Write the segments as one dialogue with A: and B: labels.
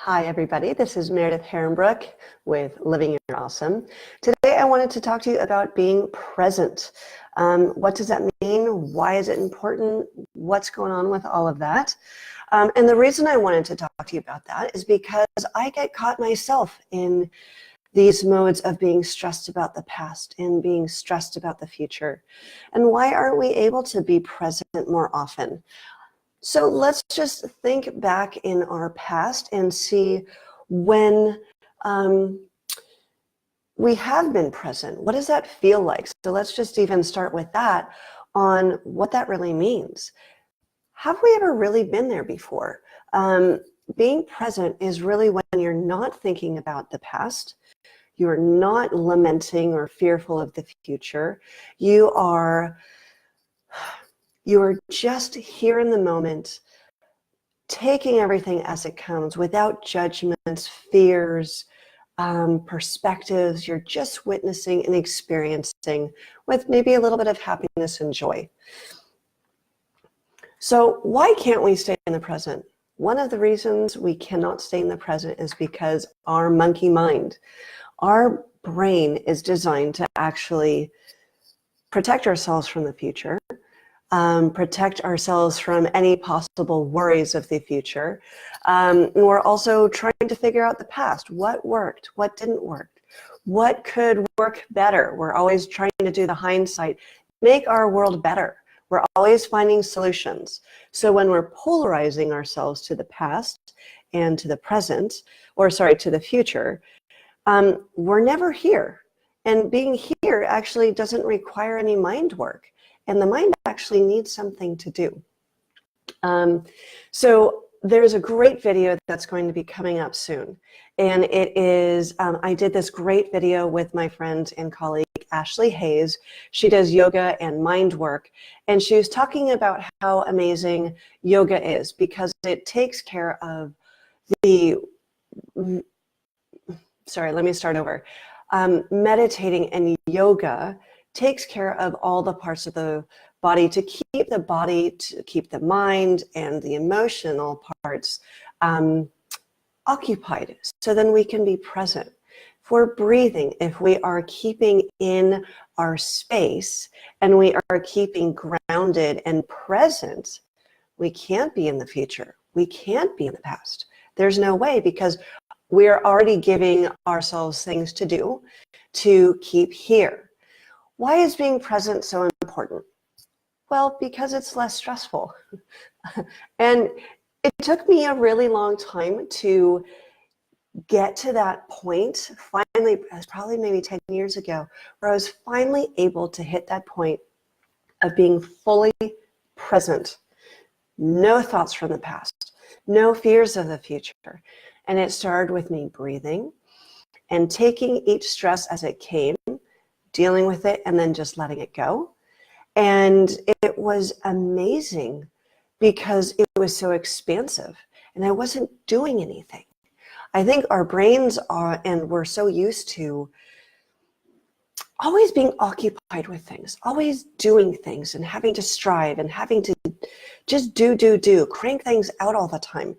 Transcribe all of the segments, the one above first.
A: Hi, everybody. This is Meredith Herrenbrook with Living Your Awesome. Today, I wanted to talk to you about being present. What does that mean? Why is it important? What's going on with all of that? And the reason I wanted to talk to you about that is because I get caught myself in these modes of being stressed about the past and being stressed about the future. And why aren't we able to be present more often? So let's just think back in our past and see when we have been present. What does that feel like? So let's just even start with that on what that really means. Have we ever really been there before? Being present is really when you're not thinking about the past. You're not lamenting or fearful of the future. You are just here in the moment, taking everything as it comes without judgments, fears, perspectives. You're just witnessing and experiencing with maybe a little bit of happiness and joy. So why can't we stay in the present? One of the reasons we cannot stay in the present is because our monkey mind, our brain is designed to actually protect ourselves from the future. Protect ourselves from any possible worries of the future. And we're also trying to figure out the past. What worked? What didn't work? What could work better? We're always trying to do the hindsight, make our world better. We're always finding solutions. So when we're polarizing ourselves to the past and to the present, or sorry, to the future, we're never here. And being here actually doesn't require any mind work. And the mind actually needs something to do. So there's a great video that's going to be coming up soon. And it is, I did this great video with my friend and colleague, Ashley Hayes. She does yoga and mind work. And she was talking about how amazing yoga is because it takes care of the, sorry, let me start over. Meditating and yoga takes care of all the parts of the body, to keep the mind and the emotional parts occupied, so then we can be present. If we're breathing, if we are keeping in our space and we are keeping grounded and present, we can't be in the future. We can't be in the past. There's no way, because we're already giving ourselves things to do to keep here. Why is being present so important? Well, because it's less stressful. And it took me a really long time to get to that point. Finally, it was probably maybe 10 years ago, where I was finally able to hit that point of being fully present. No thoughts from the past, no fears of the future. And it started with me breathing and taking each stress as it came, dealing with it, and then just letting it go. And it was amazing because it was so expansive and I wasn't doing anything. I think our brains are, and we're so used to always being occupied with things, always doing things and having to strive and having to just do, crank things out all the time,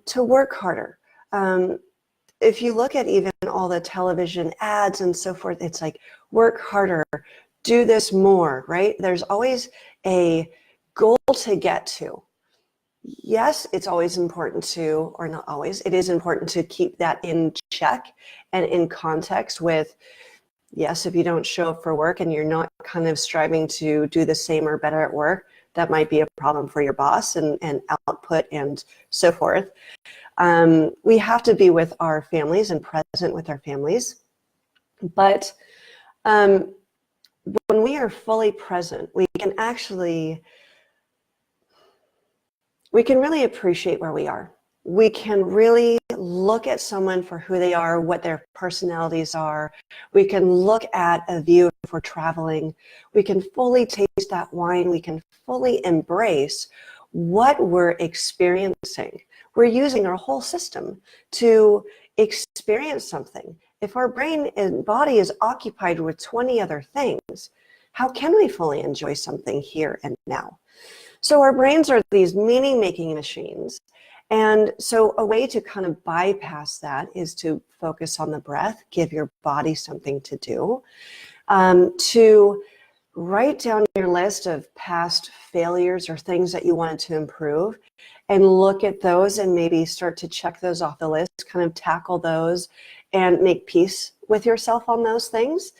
A: to work harder. If you look at even all the television ads and so forth, it's like, work harder, do this more, right? There's always a goal to get to. Yes, it's always important to, or not always, it is important to keep that in check and in context with, yes, if you don't show up for work and you're not kind of striving to do the same or better at work, that might be a problem for your boss and output and so forth. We have to be with our families and present with our families. But when we are fully present, we can really appreciate where we are. We can really look at someone for who they are, what their personalities are. We can look at a view if we're traveling. We can fully taste that wine. We can fully embrace what we're experiencing. We're using our whole system to experience something. If our brain and body is occupied with 20 other things, how can we fully enjoy something here and now? So our brains are these meaning-making machines, And so a way to kind of bypass that is to focus on the breath, give your body something to do, to write down your list of past failures or things that you wanted to improve and look at those and maybe start to check those off the list, kind of tackle those and make peace with yourself on those things.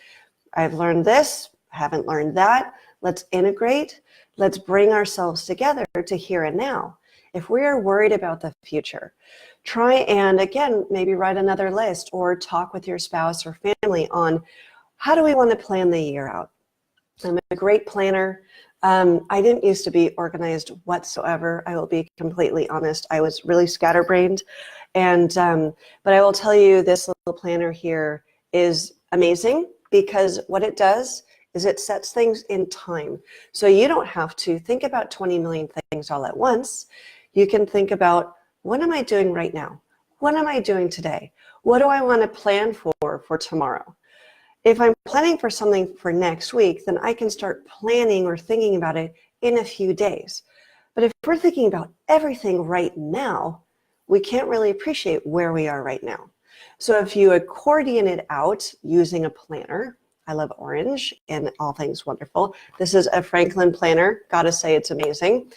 A: I've learned this, haven't learned that. Let's integrate. Let's bring ourselves together to here and now. If we are worried about the future, try and, again, maybe write another list or talk with your spouse or family on how do we want to plan the year out. I'm a great planner. I didn't used to be organized whatsoever. I will be completely honest. I was really scatterbrained. But I will tell you, this little planner here is amazing because what it does is it sets things in time. So you don't have to think about 20 million things all at once. You can think about, what am I doing right now? What am I doing today? What do I want to plan for tomorrow? If I'm planning for something for next week, then I can start planning or thinking about it in a few days. But if we're thinking about everything right now, we can't really appreciate where we are right now. So if you accordion it out using a planner, I love orange and all things wonderful. This is a Franklin planner. Gotta say it's amazing.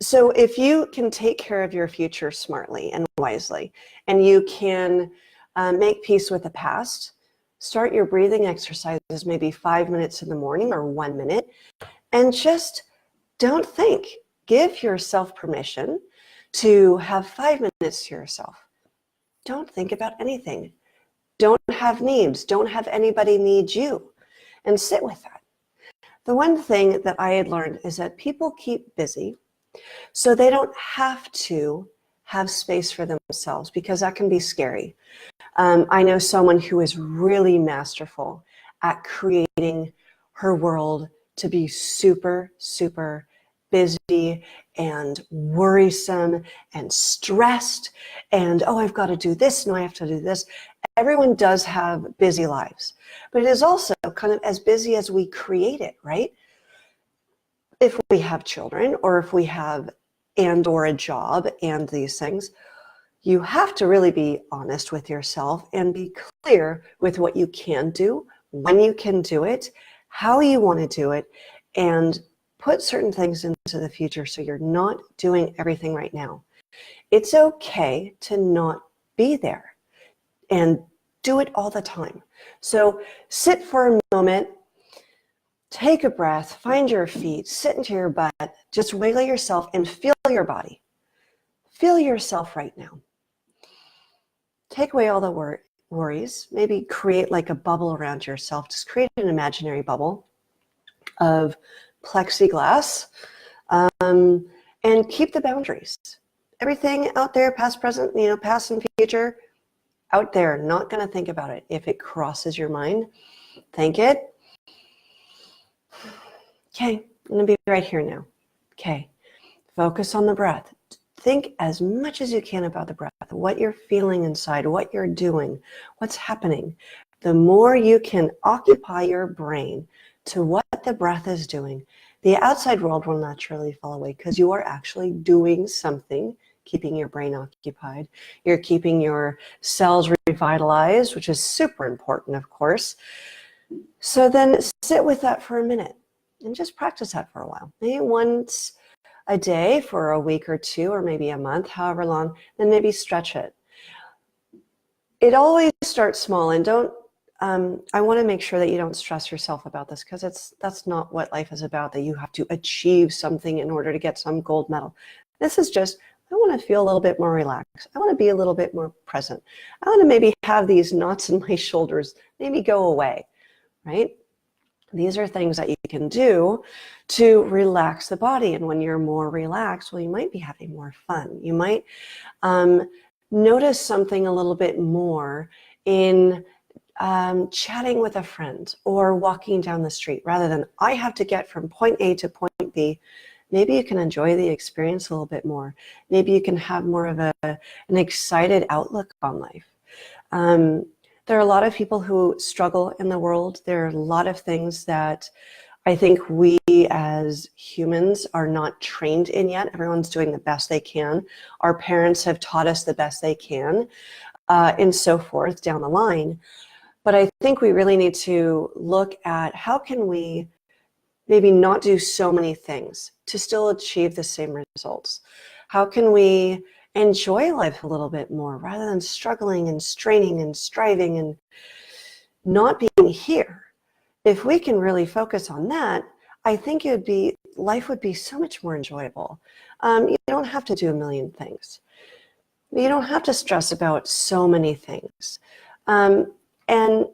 A: So if you can take care of your future smartly and wisely, and you can make peace with the past, start your breathing exercises maybe 5 minutes in the morning or 1 minute, and just don't think. Give yourself permission to have 5 minutes to yourself. Don't think about anything. Don't have needs. Don't have anybody need you. And sit with that. The one thing that I had learned is that people keep busy so they don't have to have space for themselves, because that can be scary. I know someone who is really masterful at creating her world to be super, super busy and worrisome and stressed and, oh, I've got to do this, no, I have to do this. Everyone does have busy lives, but it is also kind of as busy as we create it, right? If we have children or if we have or a job and these things, you have to really be honest with yourself and be clear with what you can do, when you can do it, how you want to do it, and put certain things into the future so you're not doing everything right now. It's okay to not be there and do it all the time. So sit for a moment, take a breath, find your feet, sit into your butt, just wiggle yourself and feel your body. Feel yourself right now. Take away all the worries. Maybe create like a bubble around yourself. Just create an imaginary bubble of plexiglass, and keep the boundaries. Everything out there, past, present, past and future, out there, not going to think about it. If it crosses your mind, thank it. Okay, I'm going to be right here now. Okay, focus on the breath. Think as much as you can about the breath, what you're feeling inside, what you're doing, what's happening. The more you can occupy your brain to what the breath is doing, the outside world will naturally fall away, because you are actually doing something, keeping your brain occupied. You're keeping your cells revitalized, which is super important, of course. So then sit with that for a minute and just practice that for a while. Maybe once a day for a week or two, or maybe a month, however long, then maybe stretch it. It always starts small, and I want to make sure that you don't stress yourself about this, because that's not what life is about, that you have to achieve something in order to get some gold medal. This is just, I want to feel a little bit more relaxed. I want to be a little bit more present. I want to maybe have these knots in my shoulders maybe go away, right? These are things that you can do to relax the body. And when you're more relaxed, well, you might be having more fun. You might notice something a little bit more in chatting with a friend or walking down the street, rather than I have to get from point A to point B. Maybe you can enjoy the experience a little bit more. Maybe you can have more of an excited outlook on life. There are a lot of people who struggle in the world. There are a lot of things that I think we as humans are not trained in yet. Everyone's doing the best they can. Our parents have taught us the best they can, and so forth down the line. But I think we really need to look at how can we maybe not do so many things to still achieve the same results? How can we enjoy life a little bit more rather than struggling and straining and striving and not being here? If we can really focus on that, I think life would be so much more enjoyable. You don't have to do a million things. You don't have to stress about so many things. And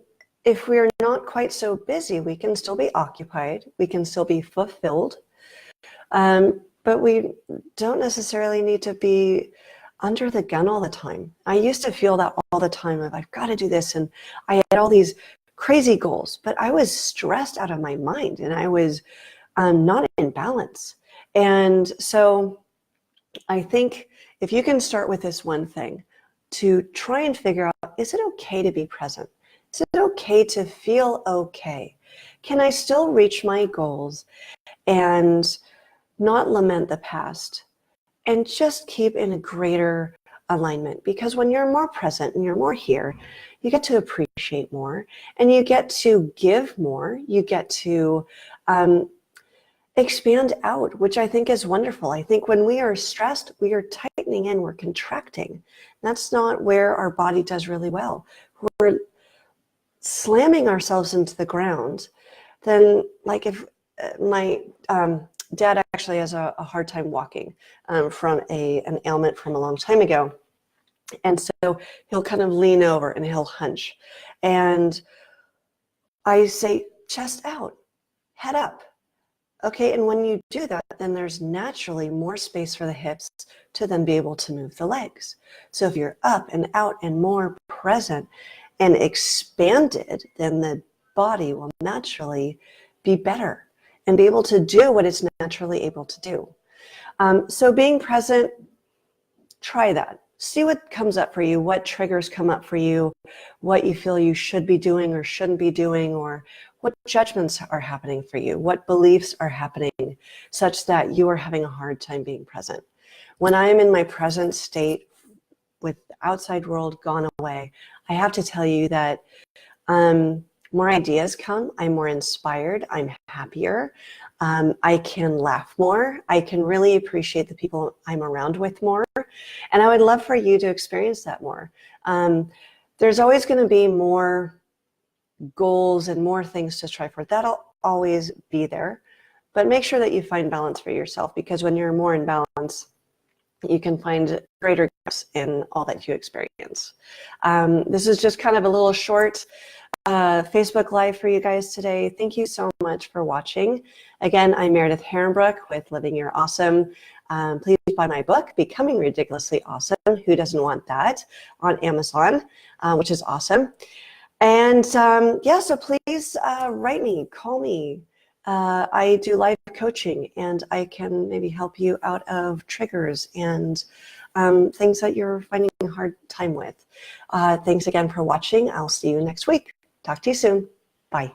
A: if we're not quite so busy, we can still be occupied. We can still be fulfilled. But we don't necessarily need to be under the gun all the time. I used to feel that all the time of I've got to do this. And I had all these crazy goals, but I was stressed out of my mind and I was not in balance. And so I think if you can start with this one thing to try and figure out, is it okay to be present? Is it okay to feel okay? Can I still reach my goals and not lament the past and just keep in a greater alignment? Because when you're more present and you're more here, you get to appreciate more and you get to give more. You get to expand out, which I think is wonderful. I think when we are stressed, we are tightening in, we're contracting. That's not where our body does really well. We're slamming ourselves into the ground. Then, like if my dad actually has a hard time walking from an ailment from a long time ago. And so he'll kind of lean over and he'll hunch. And I say, chest out, head up. Okay, and when you do that, then there's naturally more space for the hips to then be able to move the legs. So if you're up and out and more present and expanded, then the body will naturally be better and be able to do what it's naturally able to do. So being present, try that. See what comes up for you, what triggers come up for you, what you feel you should be doing or shouldn't be doing, or what judgments are happening for you, what beliefs are happening such that you are having a hard time being present. When I'm in my present state with the outside world gone away, I have to tell you that more ideas come, I'm more inspired, I'm happier, I can laugh more, I can really appreciate the people I'm around with more, and I would love for you to experience that more. There's always going to be more goals and more things to strive for. That'll always be there, but make sure that you find balance for yourself, because when you're more in balance, you can find greater gaps in all that you experience. This is just kind of a little short Facebook Live for you guys today. Thank you so much for watching. Again, I'm Meredith Herrenbrook with Living Your Awesome. Please buy my book, Becoming Ridiculously Awesome. Who doesn't want that? On Amazon, which is awesome. And yeah, so please write me, call me. I do live coaching and I can maybe help you out of triggers and things that you're finding a hard time with. Thanks again for watching. I'll see you next week. Talk to you soon. Bye.